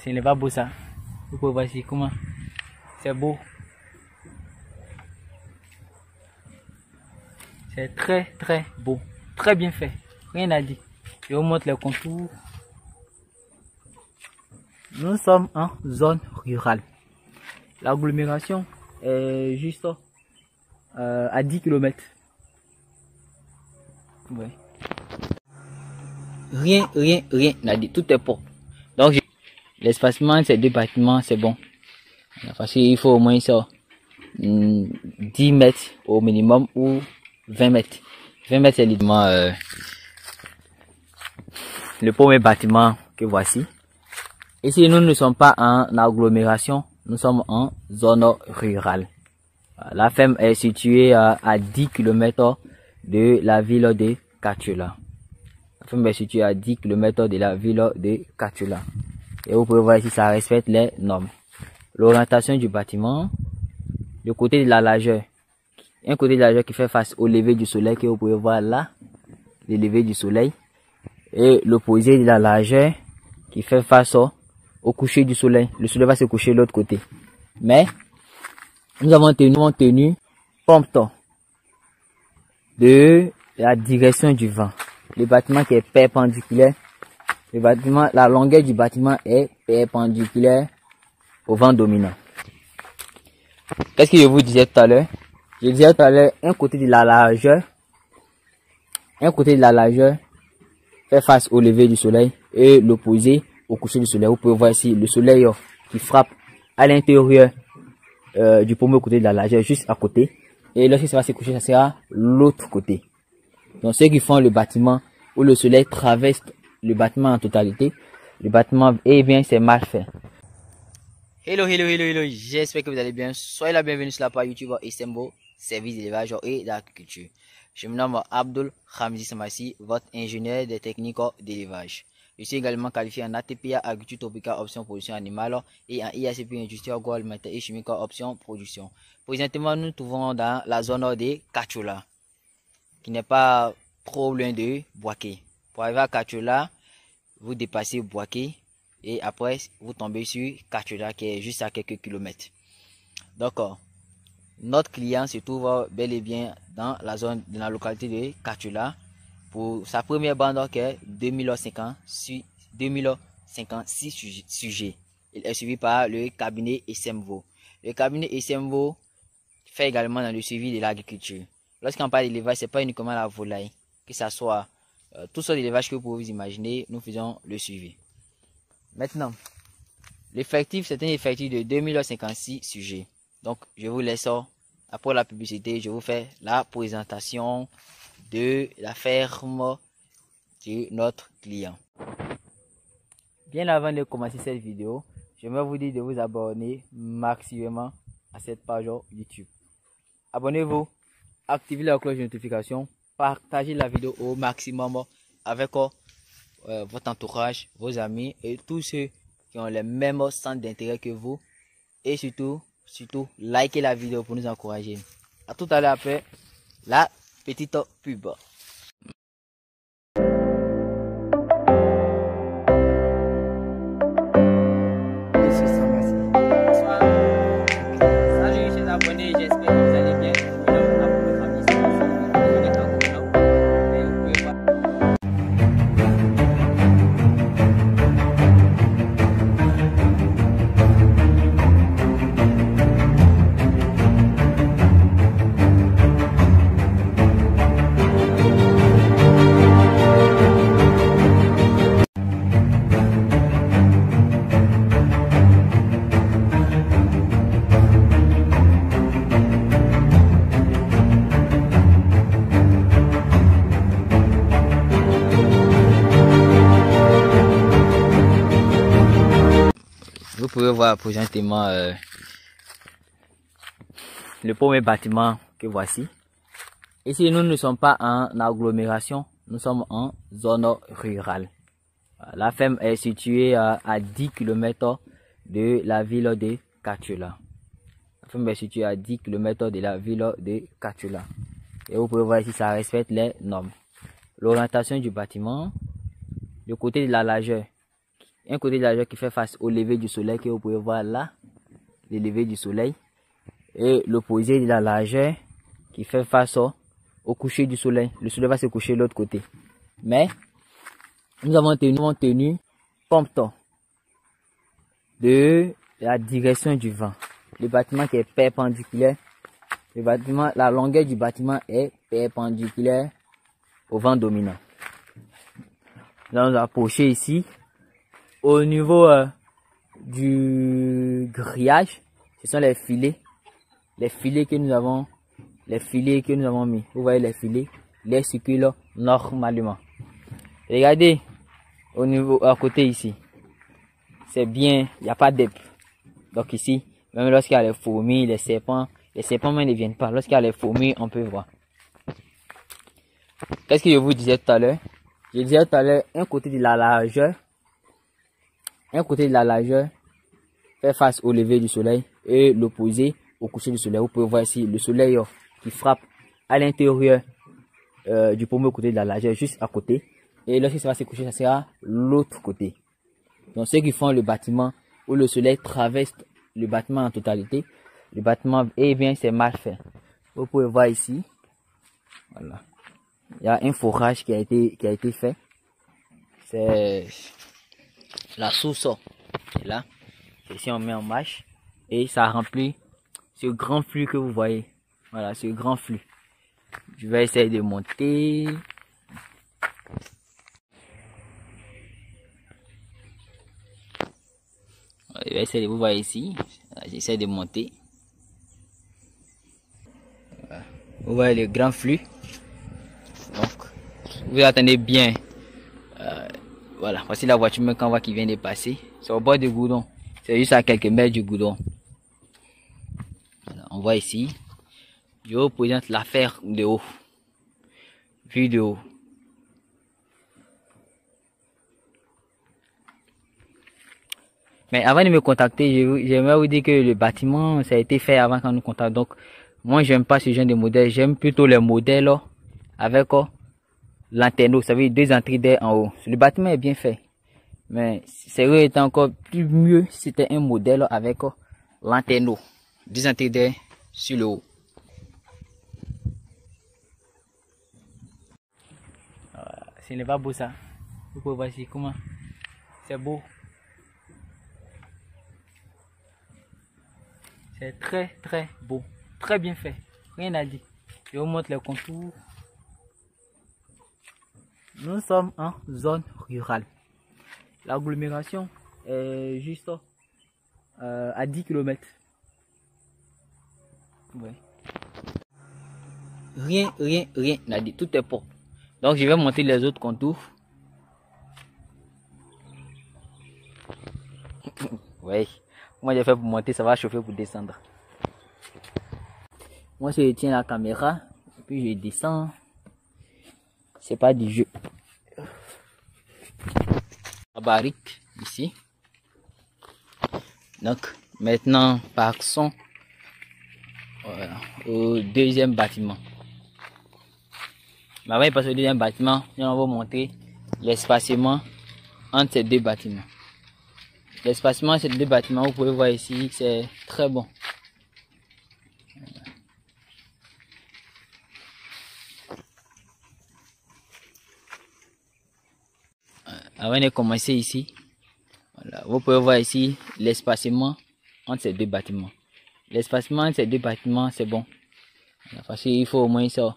Ce n'est pas beau ça. Vous pouvez voir ici comment c'est beau. C'est très beau. Très bien fait. Rien à dire. Je vous montre les contours. Nous sommes en zone rurale. L'agglomération est juste à 10 km. Ouais. Rien à dire. Tout est propre. Donc, l'espacement de ces deux bâtiments, c'est bon. Parce qu'il faut au moins ça, 10 mètres au minimum ou 20 mètres. 20 mètres, c'est littéralement le premier bâtiment que voici. Ici, nous ne sommes pas en agglomération, nous sommes en zone rurale. La ferme est située à 10 km de la ville de Kachula. La ferme est située à 10 km de la ville de Kachula. Et vous pouvez voir ici, ça respecte les normes. L'orientation du bâtiment, le côté de la largeur. Un côté de la largeur qui fait face au lever du soleil que vous pouvez voir là, le lever du soleil. Et l'opposé de la largeur qui fait face au coucher du soleil. Le soleil va se coucher de l'autre côté. Mais nous avons tenu compte de la direction du vent. Le bâtiment qui est perpendiculaire. La longueur du bâtiment est perpendiculaire au vent dominant. Qu'est-ce que je vous disais tout à l'heure? Je disais tout à l'heure, un côté de la largeur fait face au lever du soleil et l'opposé au coucher du soleil. Vous pouvez voir ici le soleil qui frappe à l'intérieur du premier côté de la largeur, juste à côté. Et lorsque ça va se coucher, ça sera l'autre côté. Donc ceux qui font le bâtiment où le soleil traverse le bâtiment en totalité, le bâtiment, eh bien, c'est mal fait. Hello, j'espère que vous allez bien. Soyez la bienvenue sur la page YouTube Isembo, service d'élevage et d'agriculture. Je me nomme Abdul Hamzi Samassi, votre ingénieur des techniques d'élevage. Je suis également qualifié en ATPA, agriculture tropicale, option production animale, et en IACP, industrie agroalimentaire et chimique, option production. Présentement, nous nous trouvons dans la zone de Kachula, qui n'est pas trop loin de Boaké. Pour arriver à Kachula, vous dépassez Boaké et après vous tombez sur Kachula qui est juste à quelques kilomètres. Donc notre client se trouve bel et bien dans la zone, de la localité de Kachula pour sa première bande qui est 2056 sujets. Il est suivi par le cabinet Isembo. Le cabinet Isembo fait également dans le suivi de l'agriculture. Lorsqu'on parle d'élevage, c'est pas uniquement la volaille, que ce soit tout sortes d'élevage que vous pouvez vous imaginer, nous faisons le suivi. Maintenant, l'effectif, c'est un effectif de 2056 sujets. Donc, je vous laisse, après la publicité, je vous fais la présentation de la ferme de notre client. Bien avant de commencer cette vidéo, j'aimerais vous dire de vous abonner maximum à cette page YouTube. Abonnez-vous, activez la cloche de notification, partagez la vidéo au maximum avec votre entourage, vos amis et tous ceux qui ont les mêmes centres d'intérêt que vous. Et surtout, likez la vidéo pour nous encourager. À tout à l'heure après la petite pub. Salut chers abonnés, j'espère que vous allez bien. Vous pouvez voir présentement le premier bâtiment que voici. Ici, nous ne sommes pas en agglomération, nous sommes en zone rurale. La ferme est située à 10 km de la ville de Kachula. La ferme est située à 10 km de la ville de Kachula. Et vous pouvez voir ici, ça respecte les normes. L'orientation du bâtiment, le côté de la largeur. un côté de la largeur qui fait face au lever du soleil que vous pouvez voir là, le lever du soleil, et l'opposé de la largeur qui fait face au coucher du soleil. Le soleil va se coucher de l'autre côté. Mais nous avons tenu compte de la direction du vent. Le bâtiment qui est perpendiculaire, la longueur du bâtiment est perpendiculaire au vent dominant. Nous allons approcher ici. Au niveau du grillage, ce sont les filets que nous avons mis. Vous voyez les filets, les circulent normalement. Regardez au niveau à côté ici, c'est bien, il n'y a pas d'EP. Donc ici, même lorsqu'il y a les fourmis, les serpents même ne viennent pas. Lorsqu'il y a les fourmis, on peut voir. Qu'est-ce que je vous disais tout à l'heure? Je disais tout à l'heure, un côté de la largeur fait face au lever du soleil et l'opposé au coucher du soleil. Vous pouvez voir ici le soleil qui frappe à l'intérieur du premier côté de la largeur, juste à côté. Et lorsque ça va se coucher, ça sera l'autre côté. Donc ceux qui font le bâtiment où le soleil traverse le bâtiment en totalité, le bâtiment, eh bien, c'est mal fait. Vous pouvez voir ici, voilà. Il y a un forage qui a été fait. C'est la source qui est là. Ici, on met en marche et ça remplit ce grand flux que vous voyez. Voilà, ce grand flux. Je vais essayer de monter. Je vais essayer de vous voir ici. J'essaie de monter. Voilà. Vous voyez le grand flux. Donc, vous attendez bien. Voilà, voici la voiture qu'on voit qui vient de passer. C'est au bord du goudron. C'est juste à quelques mètres du goudron. Voilà, on voit ici. Je vous présente l'affaire de haut. Vue de haut. Mais avant de me contacter, j'aimerais vous dire que le bâtiment, ça a été fait avant qu'on nous contacte. Donc, moi, j'aime pas ce genre de modèle. J'aime plutôt les modèles avec l'antenneau, ça veut dire 2 entrées d'air en haut. Le bâtiment est bien fait. Mais c'est vrai, était encore plus mieux si c'était un modèle avec l'antenneau. 2 entrées d'air sur le haut. Ce n'est pas beau ça. Vous pouvez voir ici comment c'est beau. C'est très très beau. Très bien fait. Rien à dire. Je vous montre les contours. Nous sommes en zone rurale. L'agglomération est juste à 10 km. Ouais. Rien à dire. Tout est propre. Donc je vais monter les autres contours. Oui. Moi j'ai fait pour monter, ça va chauffer pour descendre. Moi je tiens la caméra, puis je descends. C'est pas du jeu. La barrique ici. Donc maintenant passons au deuxième bâtiment. Mais avant de passer au deuxième bâtiment, nous allons vous montrer l'espacement entre ces 2 bâtiments. L'espacement entre ces 2 bâtiments, vous pouvez voir ici, c'est très bon. Avant de commencer ici, voilà, vous pouvez voir ici l'espacement entre ces 2 bâtiments. L'espacement entre ces 2 bâtiments, c'est bon. Voilà, parce qu'il faut au moins ça,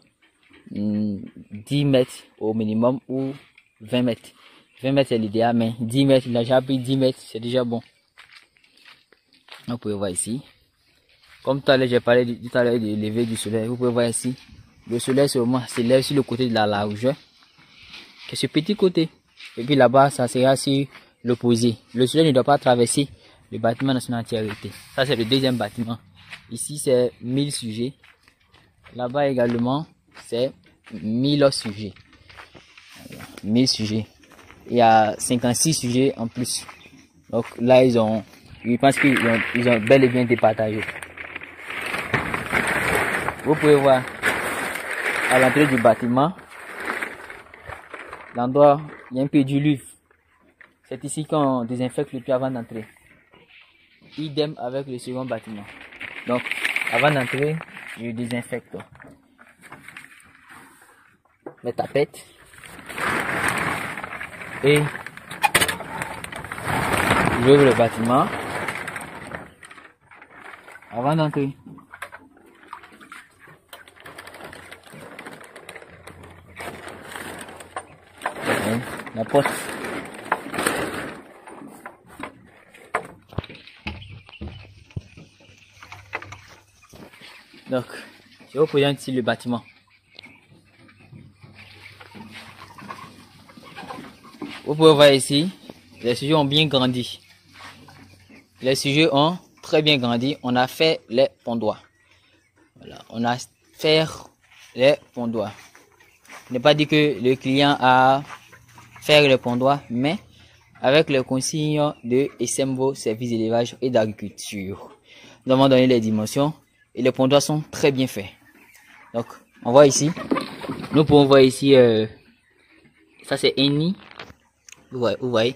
10 mètres au minimum ou 20 mètres. 20 mètres c'est l'idéal, mais 10 mètres, il a déjà pris 10 mètres, c'est déjà bon. Vous pouvez voir ici. Comme tout à l'heure, j'ai parlé tout à l'heure du lever du soleil. Vous pouvez voir ici. Le soleil se lève sur le côté de la largeur. Que ce petit côté. Et puis là-bas, ça sera sur l'opposé. Le soleil ne doit pas traverser le bâtiment dans son entièreté. Ça, c'est le deuxième bâtiment. Ici, c'est 1000 sujets. Là-bas également, c'est 1000 sujets. Voilà, 1000 sujets. Il y a 56 sujets en plus. Donc là, je pense qu'ils ont bel et bien départagé. Vous pouvez voir à l'entrée du bâtiment, l'endroit, il y a un peu du livre. C'est ici qu'on désinfecte le puits avant d'entrer. Idem avec le second bâtiment. Donc, avant d'entrer, je désinfecte les tapettes et j'ouvre le bâtiment avant d'entrer. La porte. Donc, je vous présente ici le bâtiment. Vous pouvez voir ici, les sujets ont bien grandi. Les sujets ont très bien grandi. On a fait les pondoirs. Voilà, on a fait les pondoirs. Je n'ai pas dit que le client a fait les pondoirs, mais avec les consignes de SMVO, service d'élevage et d'agriculture. Nous avons donné les dimensions et les pondoirs sont très bien faits. Donc, on voit ici. Nous pouvons voir ici, ça c'est un nid. Vous voyez, vous voyez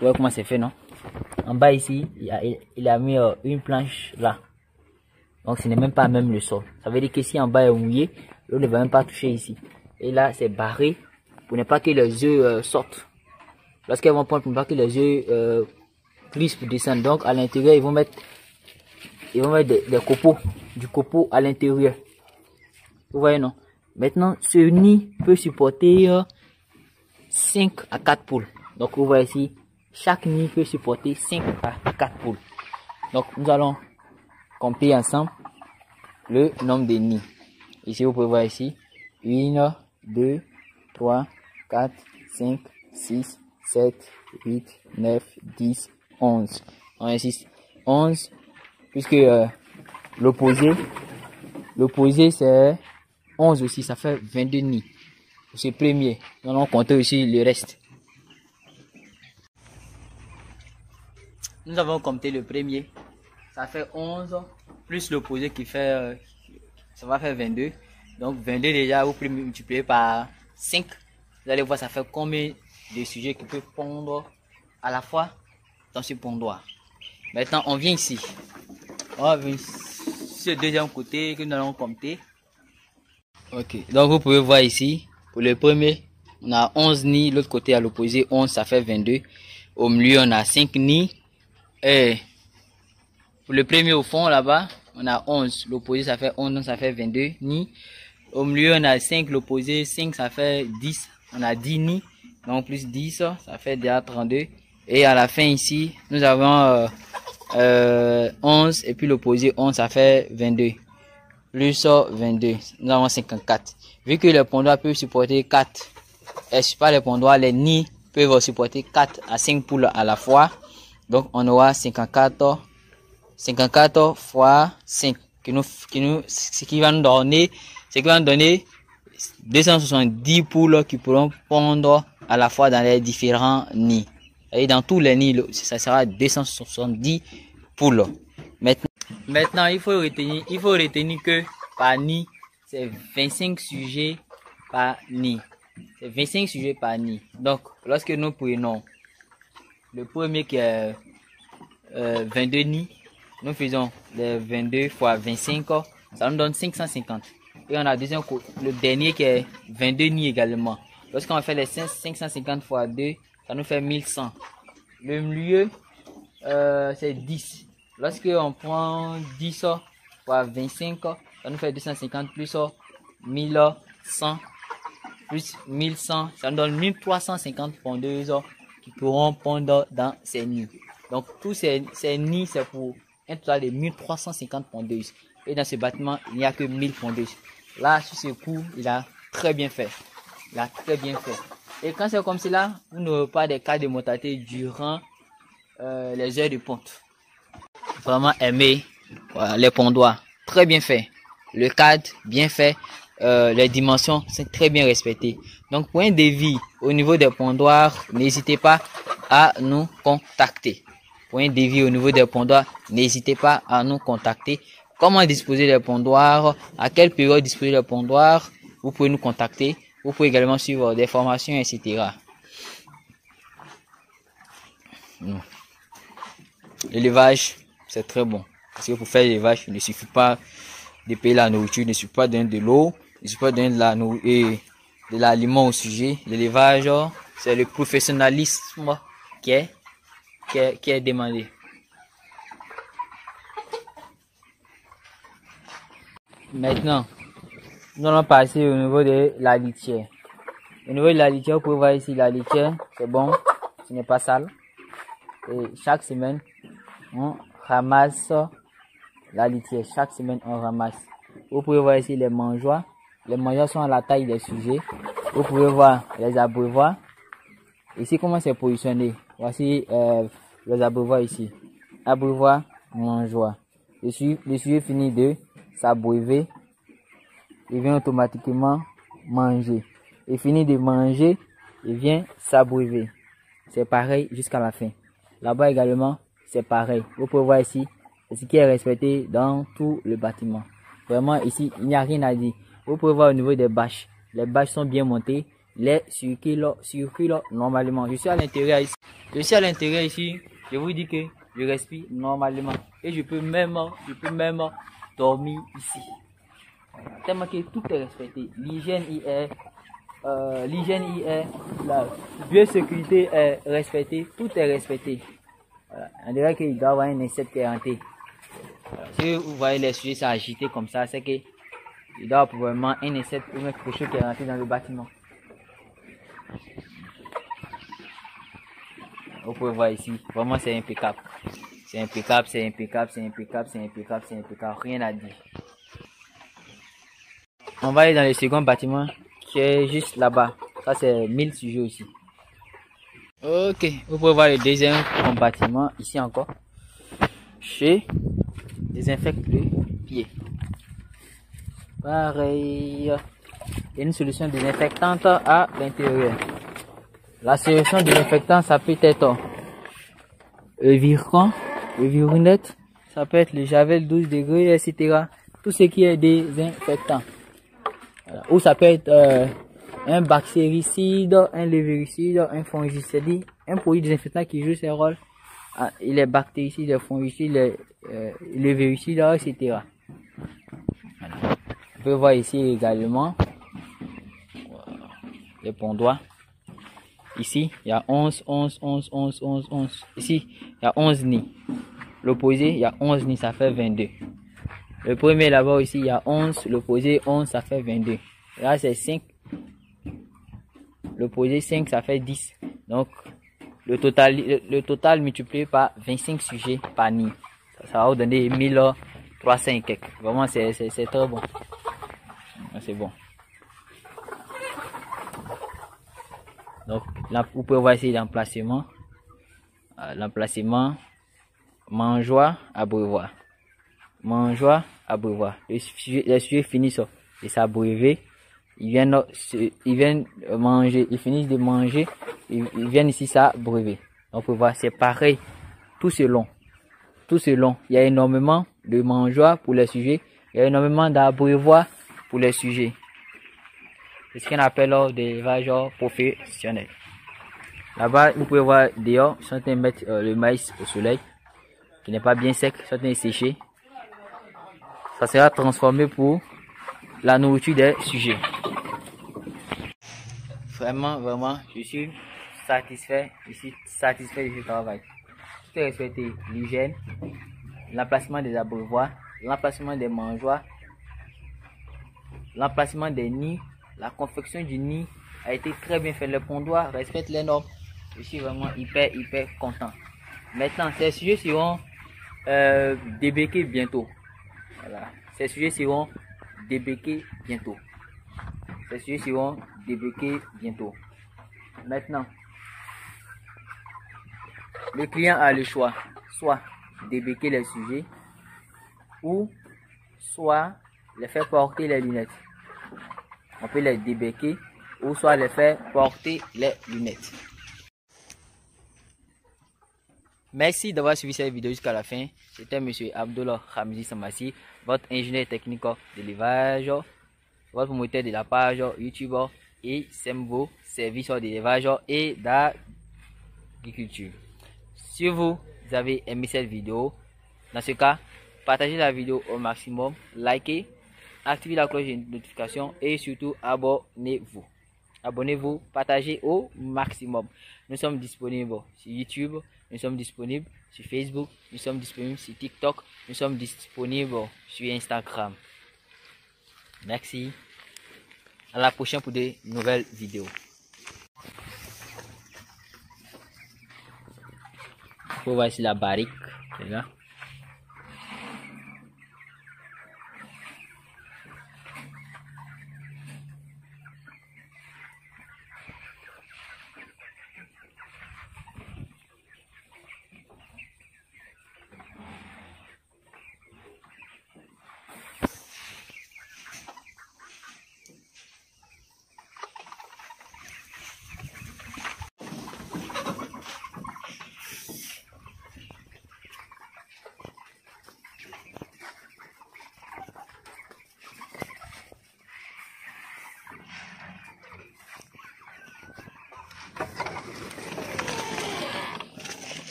comment c'est fait, non? En bas ici, il a mis une planche là. Donc ce n'est même pas même le sol. Ça veut dire que si en bas est mouillé, l'eau ne va même pas toucher ici. Et là, c'est barré pour ne pas que les œufs sortent. Lorsqu'elles vont prendre, pour ne pas que les œufs glissent pour descendre. Donc à l'intérieur, ils vont mettre des copeaux, du copeau à l'intérieur. Vous voyez, non? Maintenant, ce nid peut supporter 5 à 4 poules. Donc vous voyez ici, chaque nid peut supporter 5 à 4 poules. Donc nous allons compter ensemble le nombre de nids. Ici vous pouvez voir ici 1, 2, 3, 4, 5, 6, 7, 8, 9, 10, 11. On insiste 11 puisque l'opposé c'est 11 aussi, ça fait 22 nids. C'est le premier. Nous allons compter aussi le reste. Nous avons compté le premier. Ça fait 11 plus l'opposé qui fait ça va faire 22. Donc 22 déjà, vous pouvez multiplier par 5. Vous allez voir ça fait combien de sujets qui peuvent pondre à la fois dans ce pondoir. Maintenant on vient ici. On vient sur le deuxième côté que nous allons compter. Ok, donc vous pouvez voir ici. Pour le premier, on a 11 nids. L'autre côté à l'opposé, 11, ça fait 22. Au milieu, on a 5 nids. Et pour le premier au fond, là-bas, on a 11. L'opposé, ça fait 11, donc ça fait 22 nids. Au milieu, on a 5. L'opposé, 5, ça fait 10. On a 10 nids. Donc plus 10, ça fait déjà 32. Et à la fin ici, nous avons 11. Et puis l'opposé, 11, ça fait 22. Plus 22, nous avons 54. Vu que les pondoirs peuvent supporter 4, et pas les pondoirs, les nids peuvent supporter 4 à 5 poules à la fois. Donc on aura 54 fois 5, ce qui va nous donner 270 poules qui pourront pondre à la fois dans les différents nids. Et dans tous les nids, ça sera 270 poules. Maintenant, il faut retenir que par nid, c'est 25 sujets par nid. C'est 25 sujets par nid. Donc, lorsque nous prenons le premier qui est 22 nids, nous faisons les 22 fois 25, ça nous donne 550. Et on a le dernier qui est 22 nids également. Lorsqu'on fait les 550 fois 2, ça nous fait 1100. Le milieu, c'est 10. Lorsqu'on prend 10 fois 25, ça nous fait 250 plus 1100 plus 1100, ça nous donne 1350 pondeuses qui pourront pondre dans ces nids. Donc tous ces nids, c'est pour un total de 1350 pondeuses. Et dans ce bâtiment, il n'y a que 1000 pondeuses. Là, sur ce coup, il a très bien fait. Il a très bien fait. Et quand c'est comme cela, vous n'aurez pas de cas de mortalité durant les heures de ponte. Vraiment aimé les pondoirs, très bien fait, le cadre bien fait, les dimensions sont très bien respectées. Donc pour un devis au niveau des pondoirs, n'hésitez pas à nous contacter. Pour un devis au niveau des pondoirs, n'hésitez pas à nous contacter. Comment disposer des pondoirs, à quelle période disposer des pondoirs, vous pouvez nous contacter. Vous pouvez également suivre des formations, etc. Non. L'élevage, c'est très bon. Parce que pour faire l'élevage, il ne suffit pas de payer la nourriture, il ne suffit pas de donner de l'eau, il ne suffit pas de donner de l'aliment au sujet. L'élevage, c'est le professionnalisme qui est demandé. Maintenant, nous allons passer au niveau de la litière. Au niveau de la litière, vous pouvez voir ici la litière, c'est bon, ce n'est pas sale. Et chaque semaine, on ramasse la litière. Chaque semaine, on ramasse. Vous pouvez voir ici les mangeoires. Les mangeoires sont à la taille des sujets. Vous pouvez voir les abreuvoirs. Ici, comment c'est positionné. Voici les abreuvoirs ici. Abreuvoir, mangeoire. Le sujet finit de s'abreuver. Il vient automatiquement manger. Il finit de manger, il vient s'abreuver. C'est pareil jusqu'à la fin. Là-bas également, c'est pareil. Vous pouvez voir ici, c'est ce qui est respecté dans tout le bâtiment. Vraiment, ici, il n'y a rien à dire. Vous pouvez voir au niveau des bâches. Les bâches sont bien montées. Les circulent normalement. Je suis à l'intérieur ici. Je vous dis que je respire normalement. Et je peux même dormir ici. Tellement que tout est respecté. L'hygiène y est. La biosécurité est respectée. Tout est respecté. Voilà. On dirait qu'il doit y avoir un insecte qui est rentré. Si vous voyez les sujets s'agiter comme ça, c'est que il doit y avoir probablement un insecte ou quelque chose qui est rentré dans le bâtiment. Vous pouvez voir ici, vraiment c'est impeccable. C'est impeccable, c'est impeccable, c'est impeccable, c'est impeccable, c'est impeccable. Rien à dire. On va aller dans le second bâtiment qui est juste là-bas. Ça c'est 1000 sujets aussi. Ok, vous pouvez voir le deuxième bâtiment ici encore. Je désinfecte le pied. Pareil. Il y a une solution désinfectante à l'intérieur. La solution désinfectante, ça peut être le vironette, ça peut être le javel 12 degrés, etc. Tout ce qui est désinfectant. Voilà. Ou ça peut être un bactéricide, un lévéricide, un fongicide, un produit désinfectant qui joue ses rôles. Les bactéricides, les fongicides, les lévéricides, etc. Voilà. Vous pouvez voir ici également les pondoirs. Ici, il y a 11. Ici, il y a 11 nids. L'opposé, il y a 11 nids, ça fait 22. Le premier là-bas ici, il y a 11. L'opposé, 11, ça fait 22. Là, c'est 5. L'opposé, 5, ça fait 10. Donc, le total multiplié par 25 sujets par nid. Ça va vous donner 1300 et quelques. Vraiment, c'est très bon. C'est bon. Donc là, vous pouvez voir ici l'emplacement. L'emplacement mangeoire, abreuvoir. Mangeoire, abreuvoir. Les sujets finissent de s'abreuver. Ils viennent manger. Ils finissent de manger. Ils viennent ici s'abreuver. Donc, vous pouvez voir, c'est pareil. Tout ce long. Il y a énormément de mangeoires pour les sujets. Il y a énormément d'abreuvoirs pour les sujets. C'est ce qu'on appelle des élevages professionnels. Là-bas, vous pouvez voir dehors, ils sont en train de mettre le maïs au soleil, qui n'est pas bien sec, ils sont en train de sécher. Ça sera transformé pour la nourriture des sujets. Vraiment, je suis satisfait de ce travail. Tout est respecté, l'hygiène, l'emplacement des abreuvoirs, l'emplacement des mangeoires, l'emplacement des nids. La confection du nid a été très bien faite. Le pondoir respecte les normes. Je suis vraiment hyper content. Maintenant, ces sujets seront débéqués bientôt. Voilà. Ces sujets seront débéqués bientôt. Maintenant, le client a le choix. Soit débéquer les sujets ou soit les faire porter les lunettes. On peut les débéquer ou soit les faire porter les lunettes. Merci d'avoir suivi cette vidéo jusqu'à la fin. C'était monsieur Abdullah Ramzi Samassi, votre ingénieur technique d'élevage, votre promoteur de la page YouTube et Sembo, service d'élevage et d'agriculture. Si vous avez aimé cette vidéo, dans ce cas, partagez la vidéo au maximum, likez, activez la cloche de notification et surtout abonnez-vous. Abonnez-vous, partagez au maximum. Nous sommes disponibles sur YouTube, nous sommes disponibles sur Facebook, nous sommes disponibles sur TikTok, nous sommes disponibles sur Instagram. Merci. À la prochaine pour de nouvelles vidéos. Faut voir ici la barrique. C'est là.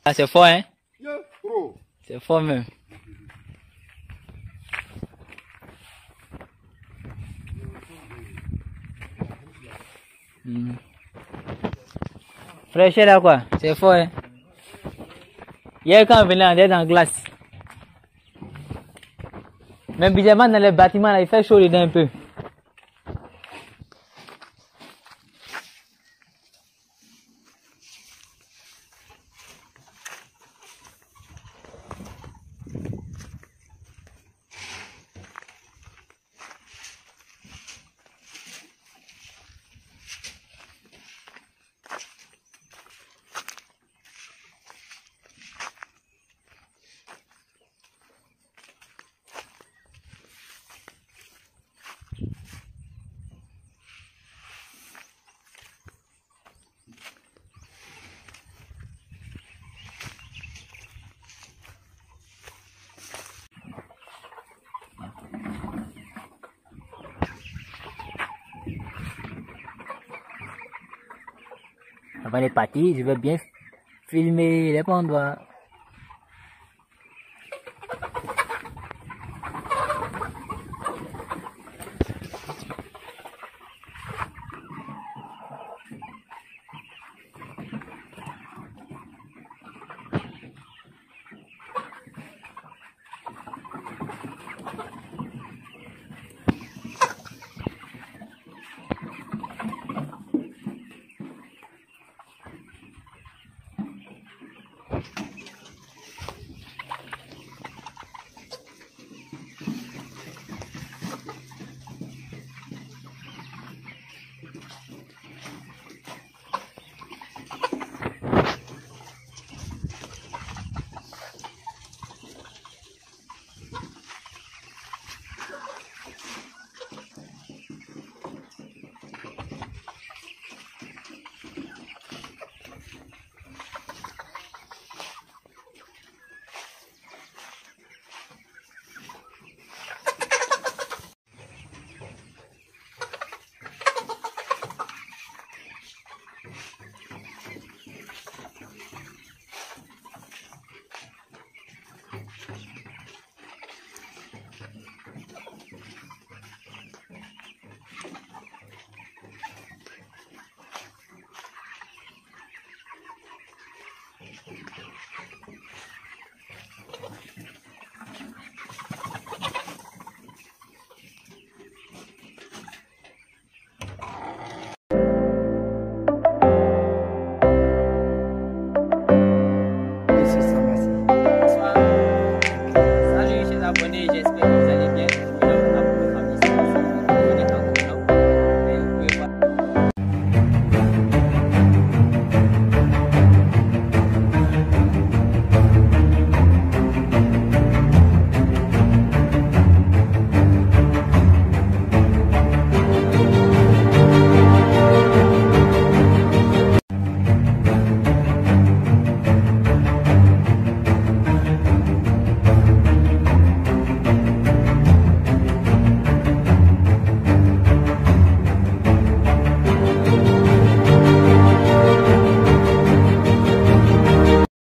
Ah, c'est fort, hein? C'est fort même. Fraîcheur là quoi? C'est fort, hein? Hier quand on venait, on était dans la glace. Même bizarrement dans les bâtiments là, il fait chaud dedans un peu. Avant de partir, je vais bien filmer les pandois.